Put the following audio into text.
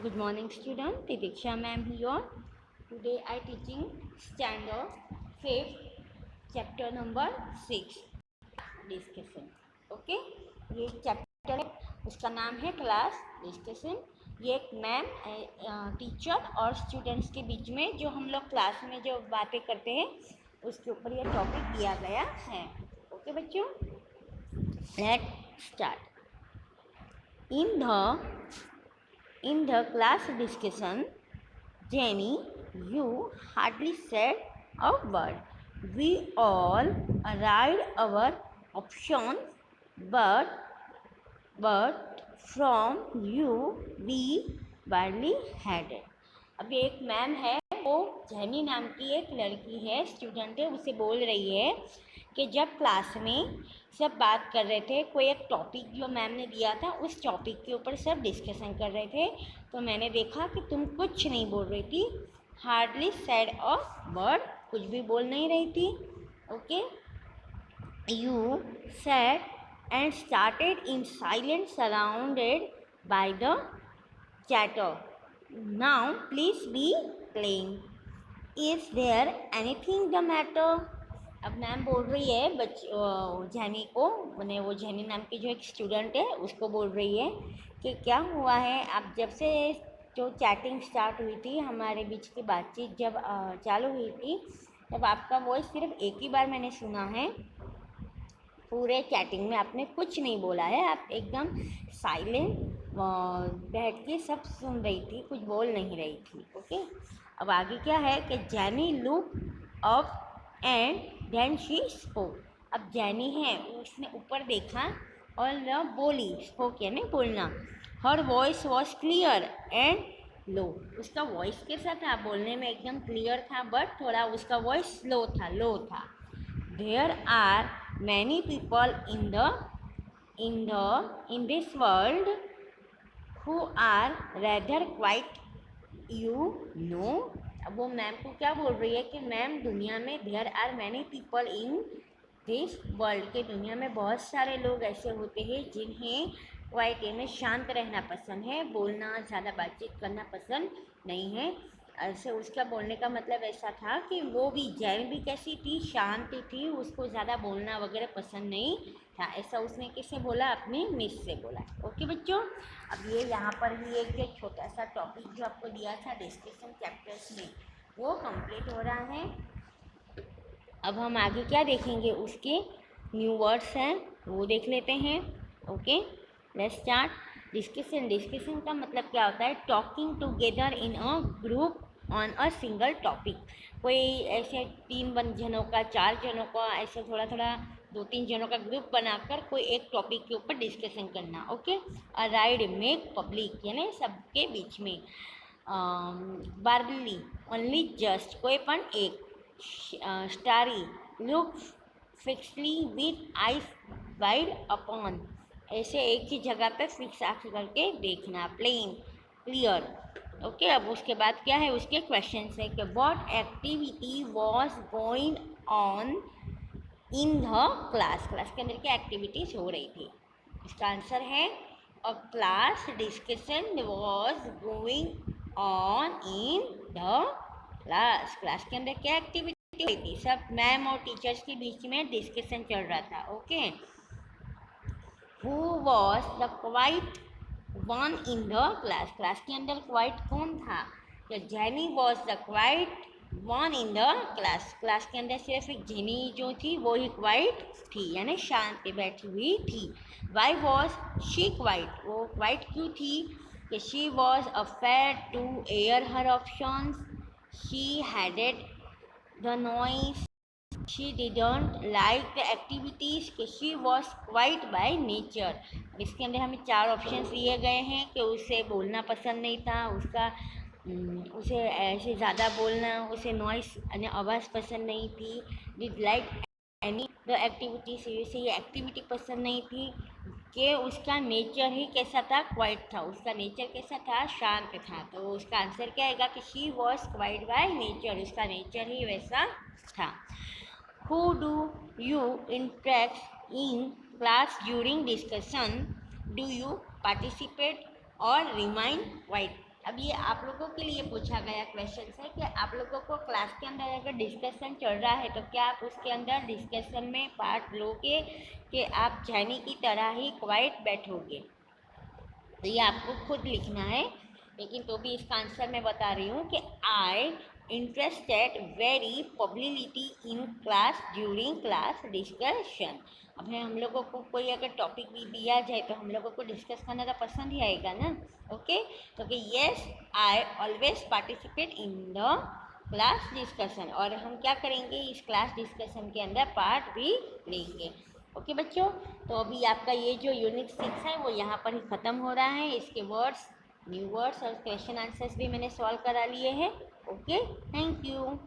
Good morning, student. Tidiksha ma'am here. Today I teaching standard 5th, chapter number 6, discussion. Okay, ये chapter है, उसका नाम है class discussion. ये एक मैम टीचर और स्टूडेंट्स के बीच में जो हम लोग क्लास में जो बातें करते हैं उसके ऊपर ये टॉपिक दिया गया है। ओके बच्चों, let's start. In the class discussion, Jenny, you hardly said a word. We all arrived our options, but from you we barely had it. अब एक मैम है, वो जेनी नाम की एक लड़की है, स्टूडेंट है, उसे बोल रही है कि जब क्लास में सब बात कर रहे थे, कोई एक टॉपिक जो मैम ने दिया था उस टॉपिक के ऊपर सब डिस्कशन कर रहे थे, तो मैंने देखा कि तुम कुछ नहीं बोल रही थी, हार्डली सेड अ वर्ड, कुछ भी बोल नहीं रही थी। Okay, you said and started in silent surrounded by the chatter. Now please be plain. Is there anything the matter? अब मैम बोल रही है जैनी को, मैंने वो जैनी नाम की जो एक स्टूडेंट है उसको बोल रही है कि क्या हुआ है। अब जब से जो चैटिंग स्टार्ट हुई थी, हमारे बीच की बातचीत जब चालू हुई थी, तब आपका वॉइस सिर्फ एक ही बार मैंने सुना है। पूरे चैटिंग में आपने कुछ नहीं बोला है, आप एकदम साइलेंट बैठ के सब सुन रही थी, कुछ बोल नहीं रही थी। ओके, अब आगे क्या है कि Jenny look up and then she spoke. अब जैनी है, उसने ऊपर देखा और बोली, स्पोक यानी बोलना। Her voice was clear and low. उसका वॉइस कैसा था, बोलने में एकदम क्लियर था, बट थोड़ा उसका वॉइस स्लो था, लो था। There are many people in this world who are rather quiet, you know. अब वो मैम को क्या बोल रही है कि मैम, दुनिया में there are many people in this world, के दुनिया में बहुत सारे लोग ऐसे होते हैं जिन्हें क्वाइट में शांत रहना पसंद है, बोलना, ज़्यादा बातचीत करना पसंद नहीं है। ऐसे उसका बोलने का मतलब ऐसा था कि वो भी, जैन भी कैसी थी, शांत थी, उसको ज़्यादा बोलना वगैरह पसंद नहीं था। ऐसा उसने किससे बोला, अपनी मिस से बोला। ओके बच्चों, अब ये यहाँ पर भी एक छोटा सा टॉपिक जो आपको दिया था डिस्कशन चैप्टर्स में, वो कंप्लीट हो रहा है। अब हम आगे क्या देखेंगे, उसके न्यू वर्ड्स हैं वो देख लेते हैं। Okay, let's start. डिस्कशन का मतलब क्या होता है, talking together in a group on a single topic. कोई ऐसे 3 जनों का, 4 जनों का, ऐसे थोड़ा थोड़ा 2-3 जनों का ग्रुप बनाकर कोई एक टॉपिक के ऊपर डिस्कशन करना। Okay, a ride make public यानी सबके बीच में। बार्बली ओनली जस्ट, कोई पण एक। Starry look fixedly with eyes wide upon, ऐसे एक ही जगह पे फिक्स आँख करके देखना। Plane clear. ओके, अब उसके बाद क्या है, उसके क्वेश्चन है कि what activity was going on in the class, class के अंदर क्या एक्टिविटीज हो रही थी। इसका आंसर है अ class discussion was going on in the class, class के अंदर क्या एक्टिविटी हुई थी, सब मैम और टीचर्स के बीच में डिस्कशन चल रहा था। Okay, who was the quiet one in the class, class के अंदर क्वाइट कौन था, Jenny was the quiet one in the class, class के अंदर सिर्फ एक जेनी जो थी वो ही क्वाइट थी, यानी शांत बैठी हुई थी। वाई वॉज शी क्वाइट, वो क्वाइट क्यों थी, कि she was afraid to air her options, she hated the noise, she didn't like the activities, कि she was quiet by nature. इसके अंदर हमें 4 ऑप्शन दिए गए हैं कि उसे बोलना पसंद नहीं था, उसे ऐसे ज़्यादा बोलना, उसे नॉइस यानी आवाज़ पसंद नहीं थी, did like any the activities, से ये एक्टिविटी पसंद नहीं थी, कि उसका नेचर ही कैसा था, क्वाइट था, उसका नेचर कैसा था, शांत था। तो उसका आंसर क्या आएगा कि she was quiet by nature, उसका नेचर ही वैसा था। Who do you interact in class during discussion? Do you participate or remain quiet? अब ये आप लोगों के लिए पूछा गया क्वेश्चन है कि आप लोगों को क्लास के अंदर अगर डिस्कशन चल रहा है तो क्या आप उसके अंदर डिस्कशन में पार्ट लोगे कि आप जाने की तरह ही क्वाइट बैठोगे। तो ये आपको खुद लिखना है, लेकिन तो भी इसका आंसर मैं बता रही हूँ कि आई interested very publicity in class during class discussion. अब है हम लोगों को कोई अगर टॉपिक भी दिया जाए तो हम लोगों को डिस्कस करना तो पसंद ही आएगा ना। ओके, तो कि yes I always participate in the class discussion, और हम क्या करेंगे इस क्लास डिस्कशन के अंदर पार्ट भी लेंगे। ओके बच्चों, तो अभी आपका ये जो यूनिट 6 है वो यहाँ पर ही ख़त्म हो रहा है। इसके वर्ड्स, न्यू वर्ड्स और क्वेश्चन आंसर्स भी मैंने सॉल्व करा लिए हैं। Okay, thank you.